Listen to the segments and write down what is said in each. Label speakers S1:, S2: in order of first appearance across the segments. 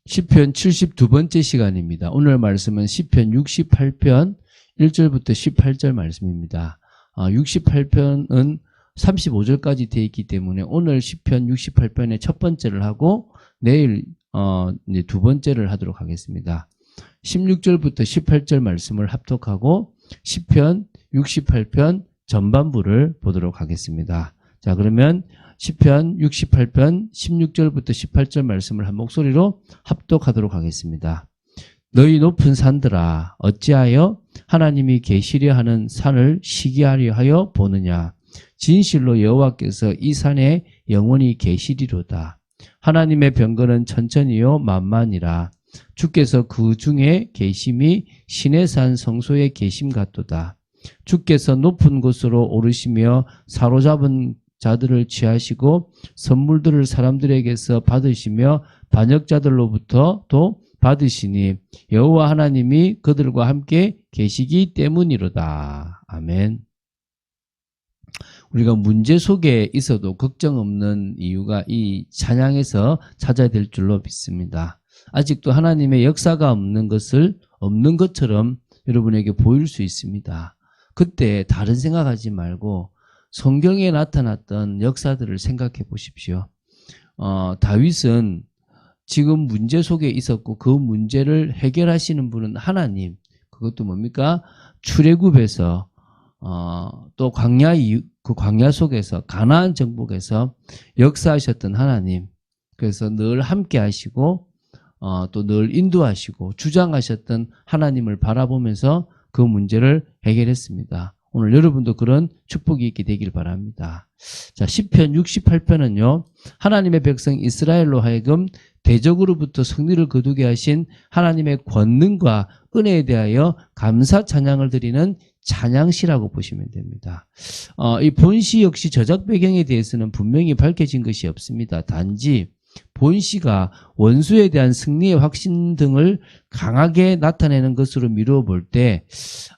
S1: 시편 72번째 시간입니다. 오늘 말씀은 시편 68편 1절부터 18절 말씀입니다. 68편은 35절까지 되어 있기 때문에 오늘 시편 68편의 첫 번째를 하고 내일 이제 두 번째를 하도록 하겠습니다. 16절부터 18절 말씀을 합독하고 시편 68편 전반부를 보도록 하겠습니다. 자, 그러면 시편 68편 16절부터 18절 말씀을 한 목소리로 합독하도록 하겠습니다. 너희 높은 산들아 어찌하여 하나님이 계시려 하는 산을 시기하려 하여 보느냐. 진실로 여호와께서 이 산에 영원히 계시리로다. 하나님의 병거는 천천히요 만만이라. 주께서 그 중에 계심이 신의 산 성소에 계심 같도다. 주께서 높은 곳으로 오르시며 사로잡은 자들을 취하시고 선물들을 사람들에게서 받으시며 반역자들로부터도 받으시니 여호와 하나님이 그들과 함께 계시기 때문이로다. 아멘. 우리가 문제 속에 있어도 걱정 없는 이유가 이 찬양에서 찾아야 될 줄로 믿습니다. 아직도 하나님의 역사가 없는 것처럼 여러분에게 보일 수 있습니다. 그때 다른 생각하지 말고 성경에 나타났던 역사들을 생각해 보십시오. 다윗은 지금 문제 속에 있었고 그 문제를 해결하시는 분은 하나님. 그것도 뭡니까? 출애굽에서 또 그 광야 속에서 가나안 정복에서 역사하셨던 하나님. 그래서 늘 함께 하시고 또 늘 인도하시고 주장하셨던 하나님을 바라보면서 그 문제를 해결했습니다. 오늘 여러분도 그런 축복이 있게 되길 바랍니다. 자, 시편 68편은요. 하나님의 백성 이스라엘로 하여금 대적으로부터 승리를 거두게 하신 하나님의 권능과 은혜에 대하여 감사 찬양을 드리는 찬양시라고 보시면 됩니다. 이 본시 역시 저작 배경에 대해서는 분명히 밝혀진 것이 없습니다. 단지 본시가 원수에 대한 승리의 확신 등을 강하게 나타내는 것으로 미루어 볼 때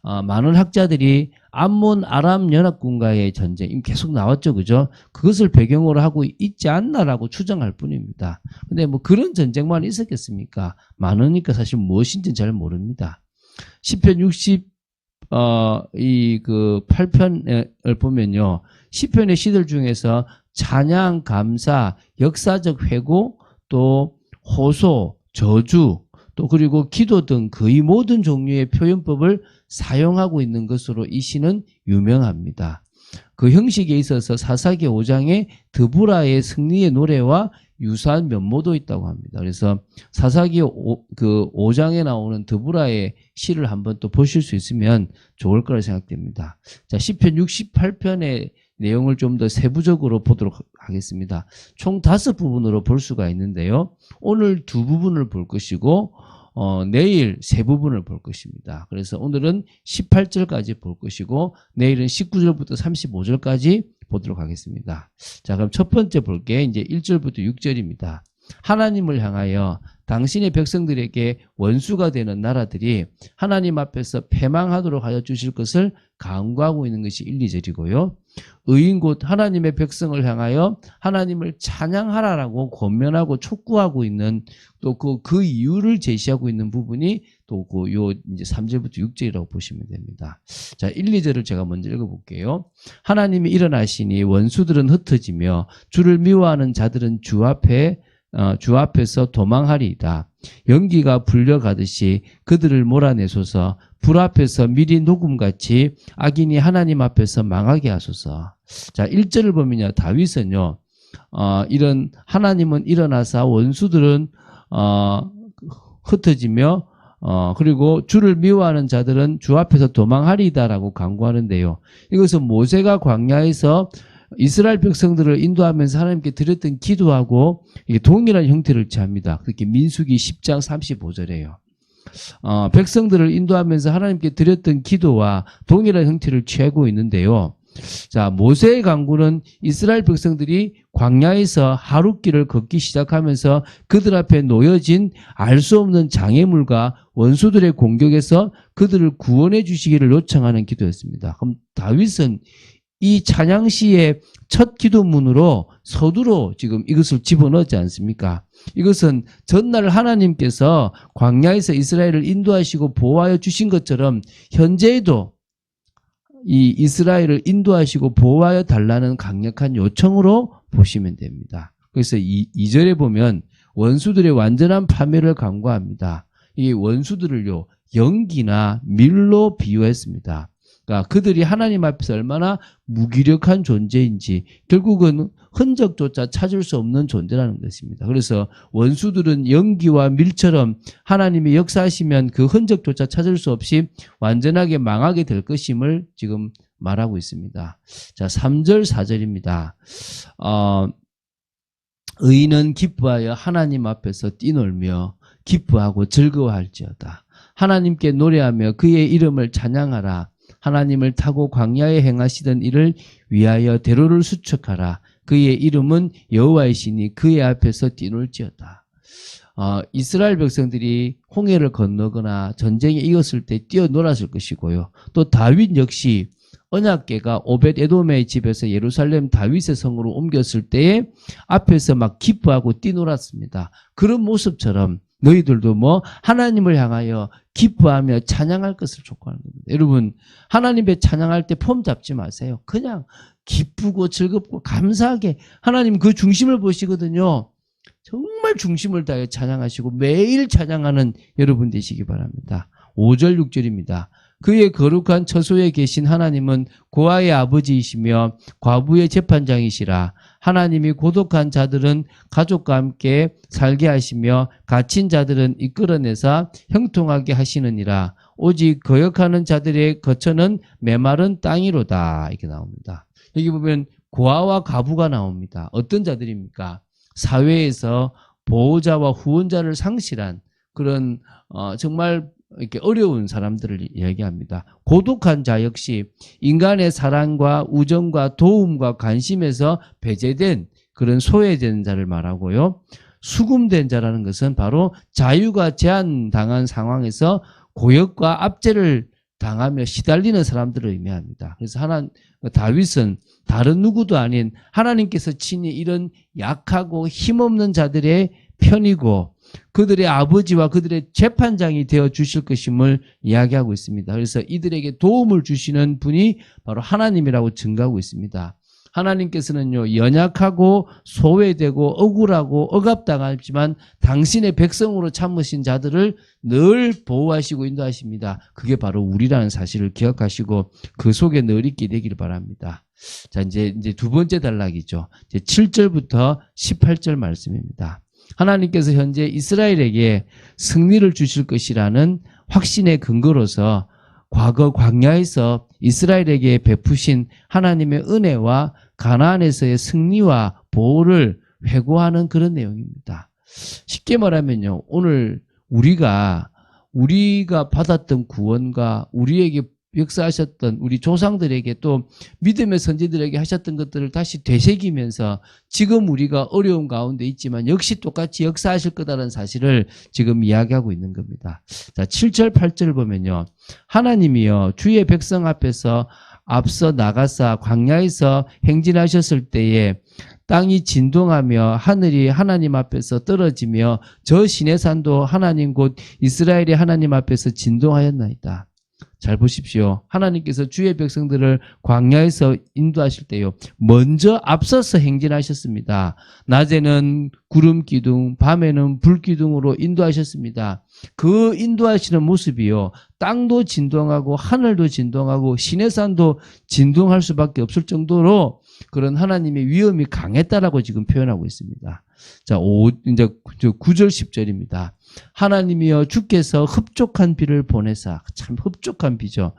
S1: 많은 학자들이 암몬 아람 연합군과의 전쟁 계속 나왔죠, 그죠? 그것을 배경으로 하고 있지 않나라고 추정할 뿐입니다. 근데 뭐 그런 전쟁만 있었겠습니까? 많으니까 사실 무엇인지 잘 모릅니다. 시편 8편을 보면요, 시편의 시들 중에서 찬양, 감사, 역사적 회고, 또 호소, 저주, 또 그리고 기도 등 거의 모든 종류의 표현법을 사용하고 있는 것으로 이 시는 유명합니다. 그 형식에 있어서 사사기 5장에 드보라의 승리의 노래와 유사한 면모도 있다고 합니다. 그래서 사사기 5장에 나오는 드보라의 시를 한번 또 보실 수 있으면 좋을 거라 생각됩니다. 자, 시편 68편의 내용을 좀 더 세부적으로 보도록 하겠습니다. 총 5부분으로 볼 수가 있는데요. 오늘 2부분을 볼 것이고 내일 3부분을 볼 것입니다. 그래서 오늘은 18절까지 볼 것이고 내일은 19절부터 35절까지 보도록 하겠습니다. 자, 그럼 첫 번째 볼 게 이제 1절부터 6절입니다. 하나님을 향하여 당신의 백성들에게 원수가 되는 나라들이 하나님 앞에서 패망하도록 하여 주실 것을 간구하고 있는 것이 1, 2절이고요. 의인 곧 하나님의 백성을 향하여 하나님을 찬양하라라고 권면하고 촉구하고 있는 또 그 이유를 제시하고 있는 부분이 또 이제 3절부터 6절이라고 보시면 됩니다. 자, 1, 2절을 제가 먼저 읽어볼게요. 하나님이 일어나시니 원수들은 흩어지며 주를 미워하는 자들은 주 앞에서 도망하리이다. 연기가 불려가듯이 그들을 몰아내소서. 불 앞에서 미리 녹음같이 악인이 하나님 앞에서 망하게 하소서. 자, 1절을 보면요, 다윗은요, 이런 하나님은 일어나사 원수들은 흩어지며 그리고 주를 미워하는 자들은 주 앞에서 도망하리이다라고 간구하는데요. 이것은 모세가 광야에서 이스라엘 백성들을 인도하면서 하나님께 드렸던 기도하고 이게 동일한 형태를 취합니다. 그렇게 민수기 10장 35절에요. 백성들을 인도하면서 하나님께 드렸던 기도와 동일한 형태를 취하고 있는데요. 자, 모세의 간구는 이스라엘 백성들이 광야에서 하룻길을 걷기 시작하면서 그들 앞에 놓여진 알 수 없는 장애물과 원수들의 공격에서 그들을 구원해 주시기를 요청하는 기도였습니다. 그럼 다윗은 이 찬양시의 첫 기도문으로 서두로 지금 이것을 집어넣지 않습니까? 이것은 전날 하나님께서 광야에서 이스라엘을 인도하시고 보호하여 주신 것처럼 현재에도 이 이스라엘을 인도하시고 보호하여 달라는 강력한 요청으로 보시면 됩니다. 그래서 2절에 보면 원수들의 완전한 파멸을 간구합니다. 이 원수들을요, 연기나 밀로 비유했습니다. 그러니까 그들이 하나님 앞에서 얼마나 무기력한 존재인지 결국은 흔적조차 찾을 수 없는 존재라는 것입니다. 그래서 원수들은 연기와 밀처럼 하나님이 역사하시면 그 흔적조차 찾을 수 없이 완전하게 망하게 될 것임을 지금 말하고 있습니다. 자, 3절, 4절입니다. 의인은 기뻐하여 하나님 앞에서 뛰놀며 기뻐하고 즐거워할지어다. 하나님께 노래하며 그의 이름을 찬양하라. 하나님을 타고 광야에 행하시던 일을 위하여 대로를 수축하라. 그의 이름은 여호와이시니 그의 앞에서 뛰놀지어다. 이스라엘 백성들이 홍해를 건너거나 전쟁에 이겼을 때 뛰어놀았을 것이고요. 또 다윗 역시 언약궤가 오벳 에돔의 집에서 예루살렘 다윗의 성으로 옮겼을 때에 앞에서 막 기뻐하고 뛰놀았습니다. 그런 모습처럼 너희들도 하나님을 향하여 기뻐하며 찬양할 것을 촉구하는 겁니다. 여러분, 하나님의 찬양할 때 폼 잡지 마세요. 그냥 기쁘고 즐겁고 감사하게 하나님 그 중심을 보시거든요. 정말 중심을 다해 찬양하시고 매일 찬양하는 여러분 되시기 바랍니다. 5절 6절입니다. 그의 거룩한 처소에 계신 하나님은 고아의 아버지이시며 과부의 재판장이시라. 하나님이 고독한 자들은 가족과 함께 살게 하시며 갇힌 자들은 이끌어내사 형통하게 하시느니라. 오직 거역하는 자들의 거처는 메마른 땅이로다. 이렇게 나옵니다. 여기 보면 고아와 과부가 나옵니다. 어떤 자들입니까? 사회에서 보호자와 후원자를 상실한 그런 정말 이렇게 어려운 사람들을 이야기합니다. 고독한 자 역시 인간의 사랑과 우정과 도움과 관심에서 배제된 그런 소외된 자를 말하고요. 수금된 자라는 것은 바로 자유가 제한당한 상황에서 고역과 압제를 당하며 시달리는 사람들을 의미합니다. 그래서 다윗은 다른 누구도 아닌 하나님께서 친히 이런 약하고 힘없는 자들의 편이고 그들의 아버지와 그들의 재판장이 되어 주실 것임을 이야기하고 있습니다. 그래서 이들에게 도움을 주시는 분이 바로 하나님이라고 증거하고 있습니다. 하나님께서는요, 연약하고 소외되고 억울하고 억압당하지만 당신의 백성으로 참으신 자들을 늘 보호하시고 인도하십니다. 그게 바로 우리라는 사실을 기억하시고 그 속에 늘 있게 되기를 바랍니다. 자, 이제 두 번째 단락이죠. 이제 7절부터 18절 말씀입니다. 하나님께서 현재 이스라엘에게 승리를 주실 것이라는 확신의 근거로서 과거 광야에서 이스라엘에게 베푸신 하나님의 은혜와 가나안에서의 승리와 보호를 회고하는 그런 내용입니다. 쉽게 말하면요, 오늘 우리가 받았던 구원과 우리에게 역사하셨던 우리 조상들에게 또 믿음의 선지들에게 하셨던 것들을 다시 되새기면서 지금 우리가 어려운 가운데 있지만 역시 똑같이 역사하실 거다라는 사실을 지금 이야기하고 있는 겁니다. 자, 7절 8절을 보면요, 하나님이여 주의 백성 앞에서 앞서 나가사 광야에서 행진하셨을 때에 땅이 진동하며 하늘이 하나님 앞에서 떨어지며 저 시내산도 하나님 곧 이스라엘의 하나님 앞에서 진동하였나이다. 잘 보십시오. 하나님께서 주의 백성들을 광야에서 인도하실 때요, 먼저 앞서서 행진하셨습니다. 낮에는 구름 기둥, 밤에는 불 기둥으로 인도하셨습니다. 그 인도하시는 모습이요, 땅도 진동하고 하늘도 진동하고 시내산도 진동할 수밖에 없을 정도로 그런 하나님의 위엄이 강했다라고 지금 표현하고 있습니다. 자, 이제 9절 10절입니다. 하나님이여 주께서 흡족한 비를 보내사, 참 흡족한 비죠.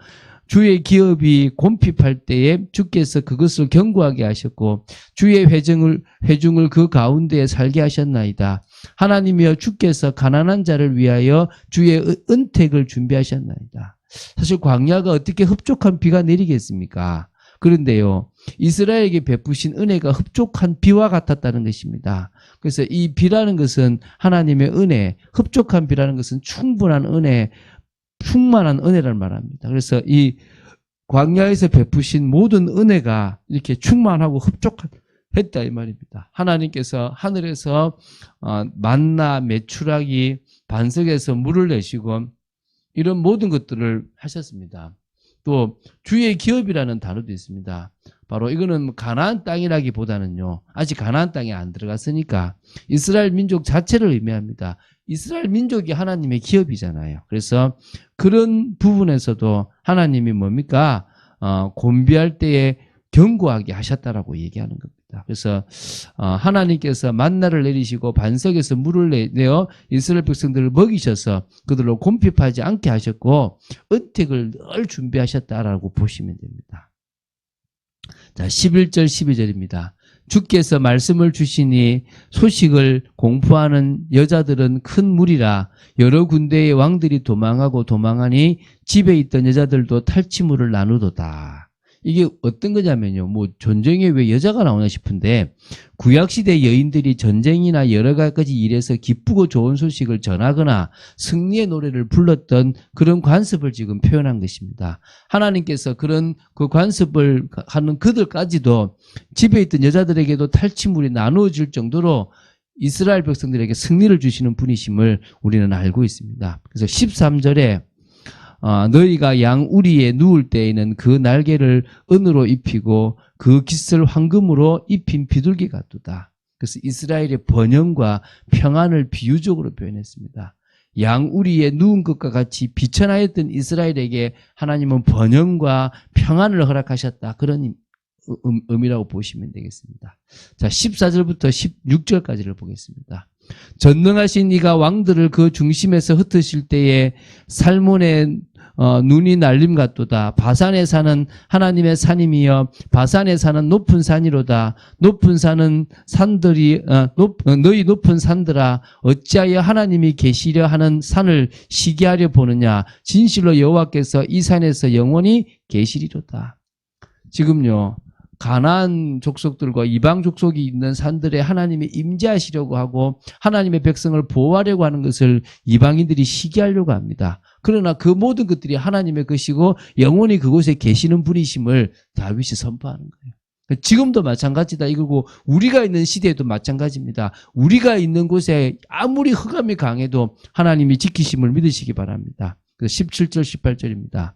S1: 주의 기업이 곰핍할 때에 주께서 그것을 견고하게 하셨고 주의 회중을 그 가운데에 살게 하셨나이다. 하나님이여 주께서 가난한 자를 위하여 주의 은택을 준비하셨나이다. 사실 광야가 어떻게 흡족한 비가 내리겠습니까? 그런데요, 이스라엘에게 베푸신 은혜가 흡족한 비와 같았다는 것입니다. 그래서 이 비라는 것은 하나님의 은혜, 흡족한 비라는 것은 충분한 은혜, 충만한 은혜를 말합니다. 그래서 이 광야에서 베푸신 모든 은혜가 이렇게 충만하고 흡족했다 이 말입니다. 하나님께서 하늘에서 만나 메추라기 반석에서 물을 내시고 이런 모든 것들을 하셨습니다. 또 주의 기업이라는 단어도 있습니다. 바로 이거는 가나안 땅이라기보다는요, 아직 가나안 땅에 안 들어갔으니까 이스라엘 민족 자체를 의미합니다. 이스라엘 민족이 하나님의 기업이잖아요. 그래서 그런 부분에서도 하나님이 뭡니까? 곤비할 때에 견고하게 하셨다라고 얘기하는 겁니다. 그래서 하나님께서 만나를 내리시고 반석에서 물을 내어 이스라엘 백성들을 먹이셔서 그들로 곰핍하지 않게 하셨고 은택을 늘 준비하셨다라고 보시면 됩니다. 자, 11절 12절입니다. 주께서 말씀을 주시니 소식을 공포하는 여자들은 큰 무리라. 여러 군데의 왕들이 도망하니 집에 있던 여자들도 탈취물을 나누도다. 이게 어떤 거냐면요. 뭐 전쟁에 왜 여자가 나오나 싶은데 구약시대 여인들이 전쟁이나 여러 가지 일에서 기쁘고 좋은 소식을 전하거나 승리의 노래를 불렀던 그런 관습을 지금 표현한 것입니다. 하나님께서 그런 그 관습을 하는 그들까지도 집에 있던 여자들에게도 탈취물이 나누어질 정도로 이스라엘 백성들에게 승리를 주시는 분이심을 우리는 알고 있습니다. 그래서 13절에 너희가 양 우리에 누울 때에는 그 날개를 은으로 입히고 그 깃을 황금으로 입힌 비둘기 같도다. 그래서 이스라엘의 번영과 평안을 비유적으로 표현했습니다. 양 우리에 누운 것과 같이 비천하였던 이스라엘에게 하나님은 번영과 평안을 허락하셨다. 그런 의미라고 보시면 되겠습니다. 자, 14절부터 16절까지를 보겠습니다. 전능하신 이가 왕들을 그 중심에서 흩으실 때에 살몬의 눈이 날림 같도다. 바산에 사는 하나님의 산임이여 바산에 사는 높은 산이로다. 높은 산은 산들이 너희 높은 산들아 어찌하여 하나님이 계시려 하는 산을 시기하려 보느냐. 진실로 여호와께서 이 산에서 영원히 계시리로다. 지금요, 가나안 족속들과 이방 족속이 있는 산들에 하나님이 임재하시려고 하고 하나님의 백성을 보호하려고 하는 것을 이방인들이 시기하려고 합니다. 그러나 그 모든 것들이 하나님의 것이고 영원히 그곳에 계시는 분이심을 다윗이 선포하는 거예요. 지금도 마찬가지다 이거고 우리가 있는 시대에도 마찬가지입니다. 우리가 있는 곳에 아무리 흑암이 강해도 하나님이 지키심을 믿으시기 바랍니다. 17절 18절입니다.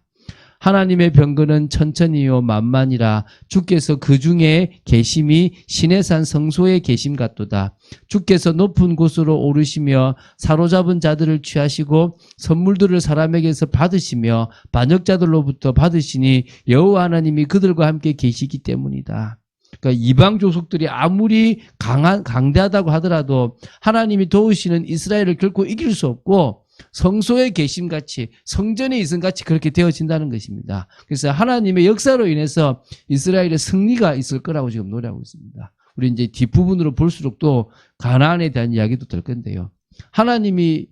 S1: 하나님의 병거는 천천히요 만만이라. 주께서 그 중에 계심이 시내산 성소에 계심 같도다. 주께서 높은 곳으로 오르시며 사로잡은 자들을 취하시고 선물들을 사람에게서 받으시며 반역자들로부터 받으시니 여호와 하나님이 그들과 함께 계시기 때문이다. 그러니까 이방 족속들이 아무리 강대하다고 하더라도 하나님이 도우시는 이스라엘을 결코 이길 수 없고 성소에 계심같이 성전에 있음같이 그렇게 되어진다는 것입니다. 그래서 하나님의 역사로 인해서 이스라엘의 승리가 있을 거라고 지금 노래하고 있습니다. 우리 이제 뒷부분으로 볼수록 또 가나안에 대한 이야기도 될 건데요. 하나님이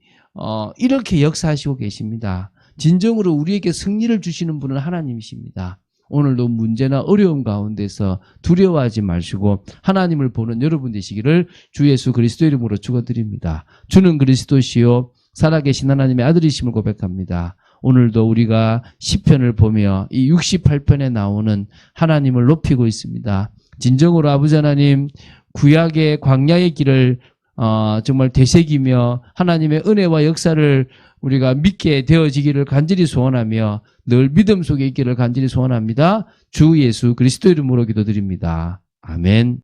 S1: 이렇게 역사하시고 계십니다. 진정으로 우리에게 승리를 주시는 분은 하나님이십니다. 오늘도 문제나 어려움 가운데서 두려워하지 마시고 하나님을 보는 여러분 되시기를 주 예수 그리스도 이름으로 축원드립니다. 주는 그리스도시요 살아계신 하나님의 아들이심을 고백합니다. 오늘도 우리가 시편을 보며 이 68편에 나오는 하나님을 높이고 있습니다. 진정으로 아버지 하나님 구약의 광야의 길을 정말 되새기며 하나님의 은혜와 역사를 우리가 믿게 되어지기를 간절히 소원하며 늘 믿음 속에 있기를 간절히 소원합니다. 주 예수 그리스도 이름으로 기도드립니다. 아멘.